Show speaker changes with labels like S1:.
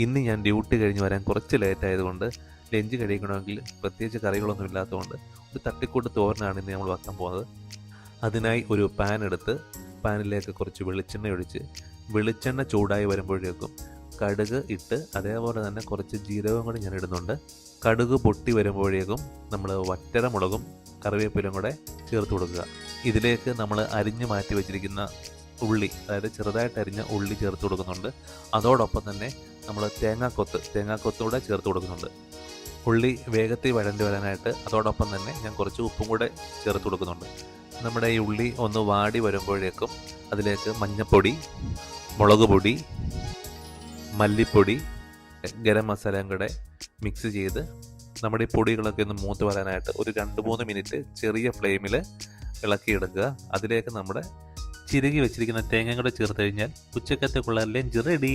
S1: ഇന്ന് ഞാൻ ഡ്യൂട്ടി കഴിഞ്ഞ് വരാൻ കുറച്ച് ലേറ്റ് ആയതുകൊണ്ട് ലഞ്ച് കഴിക്കണമെങ്കിൽ പ്രത്യേകിച്ച് കറികളൊന്നും ഇല്ലാത്തതുകൊണ്ട് ഒരു തട്ടിക്കൂട്ട് തോരനാണ് ഇന്ന് നമ്മൾ വെക്കാൻ പോകുന്നത്. അതിനായി ഒരു പാൻ എടുത്ത് പാനിലേക്ക് കുറച്ച് വെളിച്ചെണ്ണ ഒഴിച്ച് വെളിച്ചെണ്ണ ചൂടായി വരുമ്പോഴേക്കും കടുക് ഇട്ട് അതേപോലെ തന്നെ കുറച്ച് ജീരകവും കൂടി ഞാൻ ഇടുന്നുണ്ട്. കടുക് പൊട്ടി വരുമ്പോഴേക്കും നമ്മൾ വറ്റരമുളകും കറിവേപ്പിലും കൂടെ ചേർത്ത് കൊടുക്കുക. ഇതിലേക്ക് നമ്മൾ അരിഞ്ഞ് മാറ്റി വെച്ചിരിക്കുന്ന ഉള്ളി, അതായത് ചെറുതായിട്ട് അരിഞ്ഞ ഉള്ളി ചേർത്ത് കൊടുക്കുന്നുണ്ട്. അതോടൊപ്പം തന്നെ നമ്മൾ തേങ്ങാക്കൊത്തൂടെ ചേർത്ത് കൊടുക്കുന്നുണ്ട്. ഉള്ളി വേഗത്തിൽ വഴണ്ടി വരാനായിട്ട് അതോടൊപ്പം തന്നെ ഞാൻ കുറച്ച് ഉപ്പും കൂടെ ചേർത്ത് കൊടുക്കുന്നുണ്ട്. നമ്മുടെ ഈ ഉള്ളി ഒന്ന് വാടി വരുമ്പോഴേക്കും അതിലേക്ക് മഞ്ഞൾപ്പൊടി, മുളക് പൊടി, മല്ലിപ്പൊടി, ഗരം മസാലയും കൂടെ മിക്സ് ചെയ്ത് നമ്മുടെ ഈ പൊടികളൊക്കെ ഒന്ന് മൂത്ത് വരാനായിട്ട് ഒരു 2-3 മിനിറ്റ് ചെറിയ ഫ്ലെയിമിൽ ഇളക്കിയെടുക്കുക. അതിലേക്ക് നമ്മുടെ ചിരകി വെച്ചിരിക്കുന്ന തേങ്ങ കൂടെ ചേർത്ത് കഴിഞ്ഞാൽ ഉച്ചക്കത്തേക്കുള്ള ലഞ്ച് റെഡി.